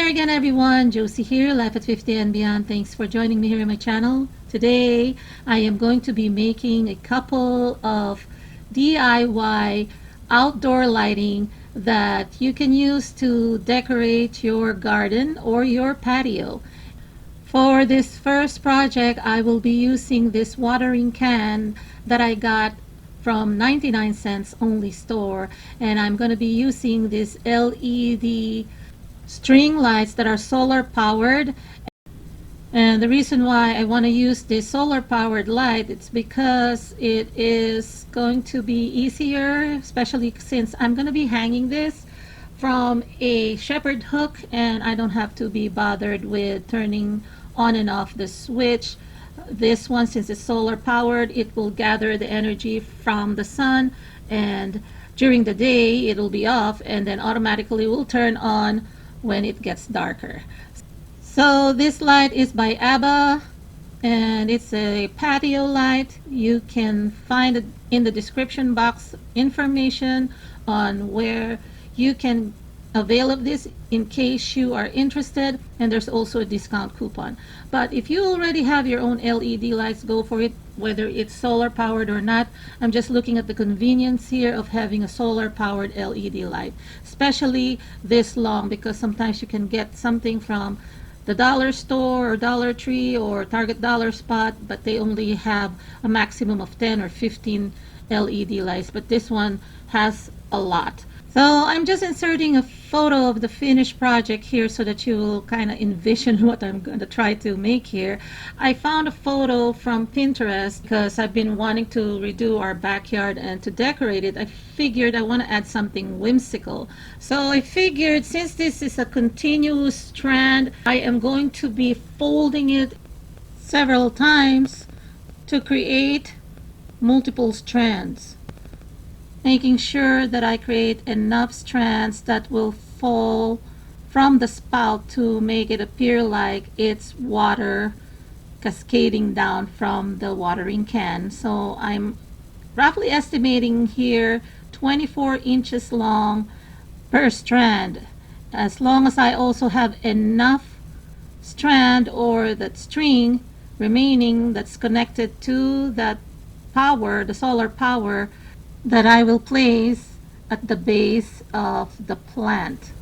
again, everyone. Josie here, Life at 50 and Beyond. Thanks for joining me here on my channel. Today, I am going to be making a couple of DIY outdoor lighting that you can use to decorate your garden or your patio. For this first project, I will be using this watering can that I got from 99 cents only store, and I'm going to be using this LED string lights that are solar powered. And the reason why I want to use this solar powered light, it's because it is going to be easier, especially since I'm going to be hanging this from a shepherd hook, and I don't have to be bothered with turning on and off the switch. This one, since it's solar powered, it will gather the energy from the sun, and during the day it'll be off and then automatically will turn on when it gets darker. So this light is by Abba, and it's a patio light. You can find it in the description box information on where you can avail of this in case you are interested, and there's also a discount coupon. But if you already have your own LED lights, go for it, whether it's solar powered or not. I'm just looking at the convenience here of having a solar powered LED light, especially this long, because sometimes you can get something from the dollar store or Dollar Tree or Target Dollar Spot, but they only have a maximum of 10 or 15 LED lights, but this one has a lot. So I'm just inserting a photo of the finished project here so that you will kind of envision what I'm going to try to make here. I found a photo from Pinterest because I've been wanting to redo our backyard, and to decorate it I figured I want to add something whimsical. So I figured, since this is a continuous strand, I am going to be folding it several times to create multiple strands, making sure that I create enough strands that will fall from the spout to make it appear like it's water cascading down from the watering can. So I'm roughly estimating here 24 inches long per strand. As long as I also have enough strand or that string remaining that's connected to that power, the solar power, that I will place at the base of the plant.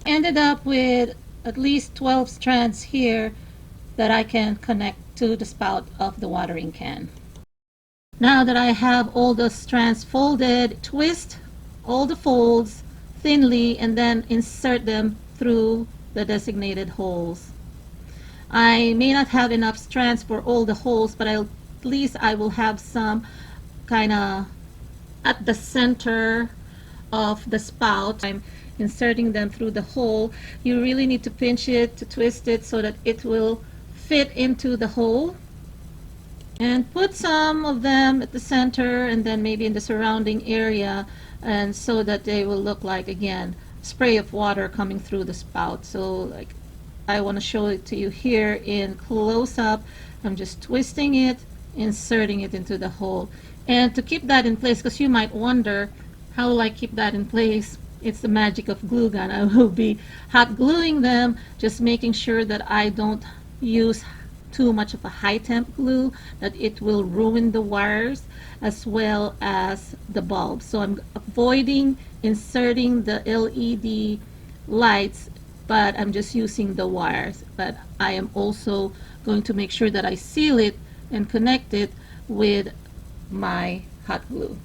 Ended up with at least 12 strands here that I can connect to the spout of the watering can. Now that I have all the strands folded, twist all the folds thinly and then insert them through the designated holes. I may not have enough strands for all the holes, but at least I will have some kind of at the center of the spout. I'm inserting them through the hole. You really need to pinch it to twist it so that it will fit into the hole, and put some of them at the center and then maybe in the surrounding area, and so that they will look like, again, spray of water coming through the spout. So like I want to show it to you here in close up. I'm just twisting it, inserting it into the hole. And to keep that in place, because you might wonder, how will I keep that in place? It's the magic of glue gun. I will be hot gluing them, just making sure that I don't use too much of a high temp glue, that it will ruin the wires as well as the bulb. So I'm avoiding inserting the LED lights, but I'm just using the wires. But I am also going to make sure that I seal it and connect it with my hot glue.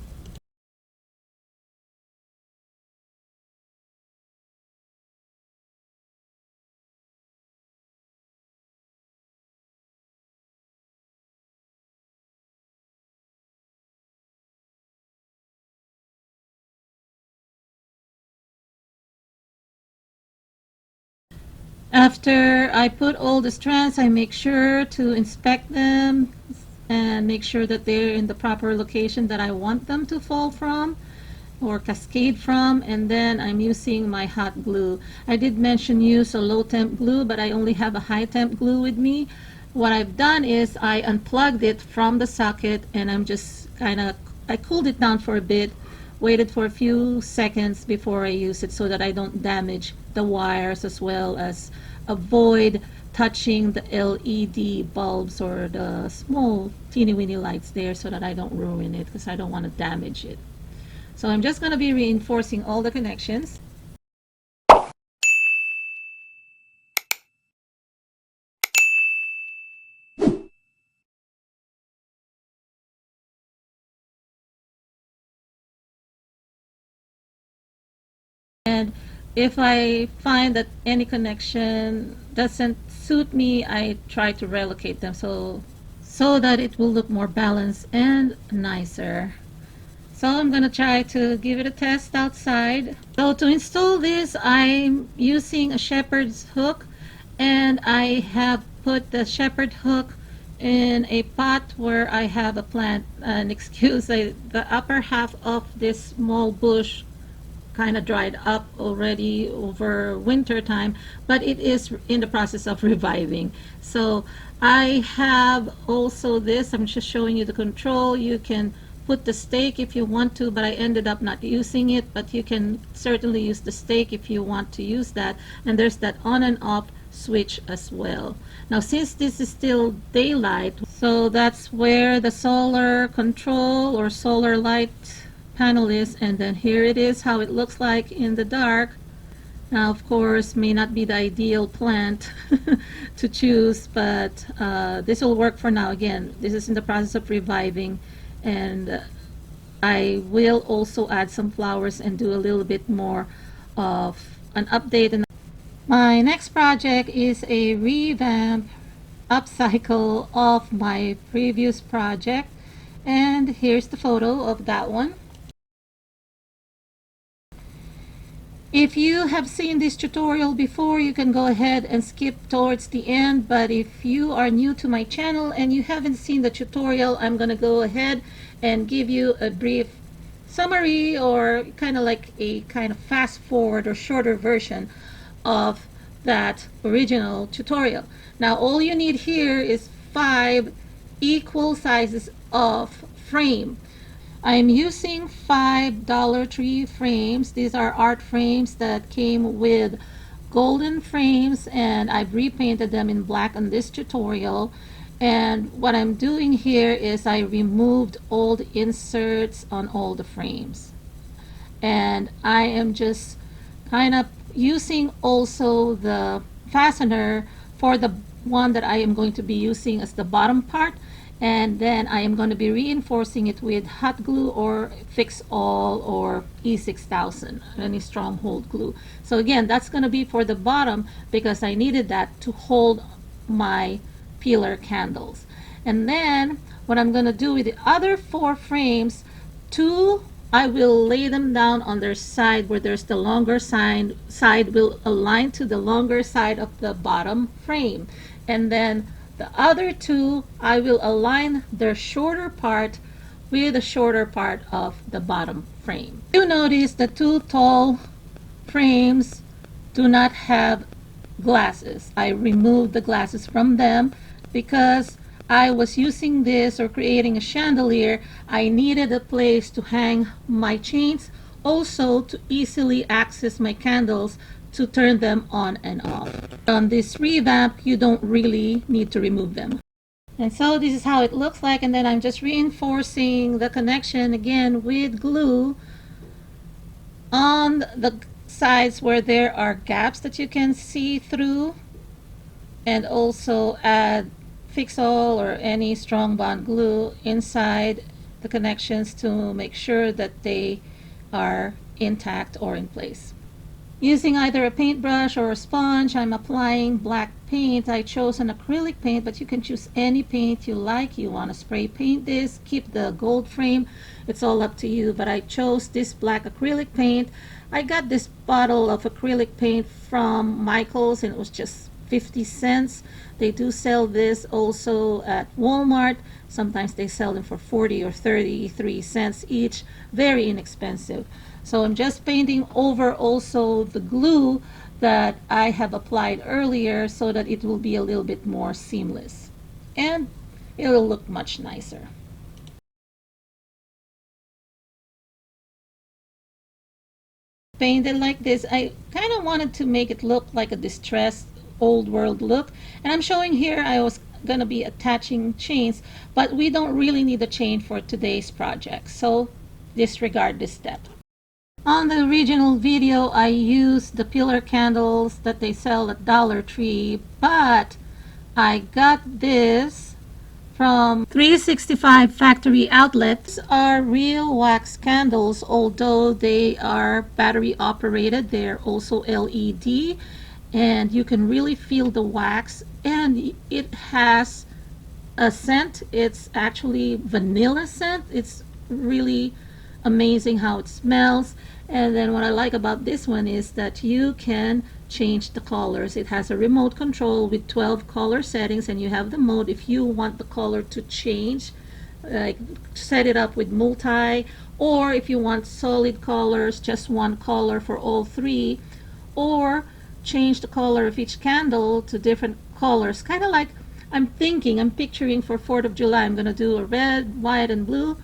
After I put all the strands, I make sure to inspect them and make sure that they're in the proper location that I want them to fall from or cascade from, and then I'm using my hot glue. I did mention use a low temp glue, but I only have a high temp glue with me. What I've done is I unplugged it from the socket, and I'm just I cooled it down for a bit waited for a few seconds before I use it so that I don't damage the wires, as well as avoid touching the LED bulbs or the small teeny weeny lights there, so that I don't ruin it, because I don't want to damage it. So I'm just going to be reinforcing all the connections. And if I find that any connection doesn't suit me, I try to relocate them so that it will look more balanced and nicer. So I'm gonna try to give it a test outside. So to install this, I'm using a shepherd's hook, and I have put the shepherd hook in a pot where I have a plant. And the upper half of this small bush kind of dried up already over winter time, but it is in the process of reviving. So I have also this, I'm just showing you the control. You can put the stake if you want to, but I ended up not using it, but you can certainly use the stake if you want to use that. And there's that on and off switch as well. Now, since this is still daylight, so that's where the solar control or solar light panel is, and then here it is how it looks like in the dark. Now, of course, may not be the ideal plant to choose, but this will work for now. Again, this is in the process of reviving, and I will also add some flowers and do a little bit more of an update. My next project is a revamp upcycle of my previous project, and here's the photo of that one. If you have seen this tutorial before, you can go ahead and skip towards the end, but if you are new to my channel and you haven't seen the tutorial, I'm going to go ahead and give you a brief summary, or kind of like a kind of fast forward or shorter version of that original tutorial. Now, all you need here is 5 equal sizes of frame. I'm using 5 Dollar Tree frames. These are art frames that came with golden frames, and I've repainted them in black on this tutorial. And what I'm doing here is I removed old inserts on all the frames. And I am just kind of using also the fastener for the one that I am going to be using as the bottom part, and then I am going to be reinforcing it with hot glue or FixAll or E6000, any stronghold glue. So again, that's going to be for the bottom because I needed that to hold my peeler candles. And then what I'm going to do with the other 4 frames, 2 I will lay them down on their side, where there's the longer side will align to the longer side of the bottom frame. And then the other 2, I will align their shorter part with the shorter part of the bottom frame. You notice the 2 tall frames do not have glasses. I removed the glasses from them because I was using this or creating a chandelier. I needed a place to hang my chains, also to easily access my candles to turn them on and off. On this revamp, you don't really need to remove them. And so this is how it looks like, and then I'm just reinforcing the connection again with glue on the sides where there are gaps that you can see through, and also add FixAll or any strong bond glue inside the connections to make sure that they are intact or in place. Using either a paintbrush or a sponge, I'm applying black paint. I chose an acrylic paint, but you can choose any paint you like. You want to spray paint this, keep the gold frame, it's all up to you, but I chose this black acrylic paint. I got this bottle of acrylic paint from Michael's, and it was just 50 cents. They do sell this also at Walmart. Sometimes they sell them for 40 or 33 cents each. Very inexpensive. So I'm just painting over also the glue that I have applied earlier so that it will be a little bit more seamless. And it'll look much nicer. painted like this. I kind of wanted to make it look like a distressed old world look, and I'm showing here I was gonna be attaching chains, but we don't really need a chain for today's project, so disregard this step. On the original video, I used the pillar candles that they sell at Dollar Tree, but I got this from 365 Factory Outlets. These are real wax candles, although they are battery operated. They're also LED, and you can really feel the wax, and it has a scent. It's actually vanilla scent. It's really amazing how it smells. And then what I like about this one is that you can change the colors. It has a remote control with 12 color settings, and you have the mode if you want the color to change, like set it up with multi, or if you want solid colors, just one color for all three, or change the color of each candle to different colors. Kind of like I'm picturing for 4th of July, I'm going to do a red, white, and blue,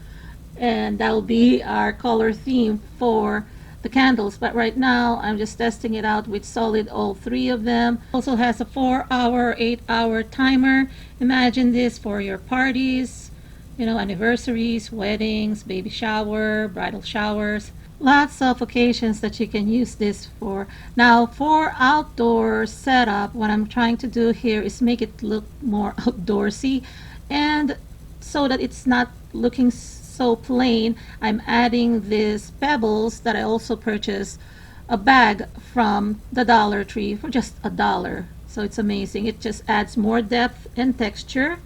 and that'll be our color theme for the candles. But right now I'm just testing it out with solid, all three of them. Also has a 4-hour, 8-hour timer. Imagine this for your parties, you know, anniversaries, weddings, baby shower, bridal showers. Lots of occasions that you can use this for. Now for outdoor setup, what I'm trying to do here is make it look more outdoorsy, and so that it's not looking so plain, I'm adding these pebbles that I also purchased a bag from the Dollar Tree for just $1. So it's amazing. It just adds more depth and texture,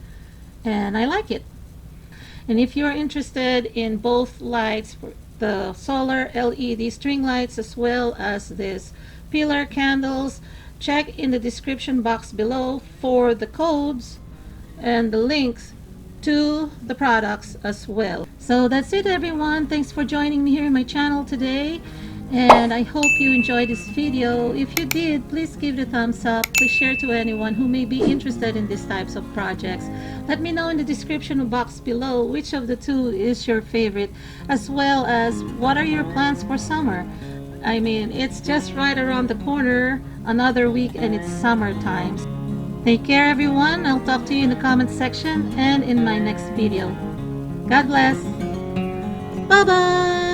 and I like it. And if you're interested in both lights, for the solar LED string lights as well as this pillar candles, check in the description box below for the codes and the links to the products as well. So that's it, everyone. Thanks for joining me here in my channel today, and I hope you enjoyed this video. If you did, please give it a thumbs up. Please share to anyone who may be interested in these types of projects. Let me know in the description box below which of the two is your favorite, as well as what are your plans for summer. I mean, it's just right around the corner, another week, and it's summertime. Take care, everyone. I'll talk to you in the comment section and in my next video. God bless. Bye-bye.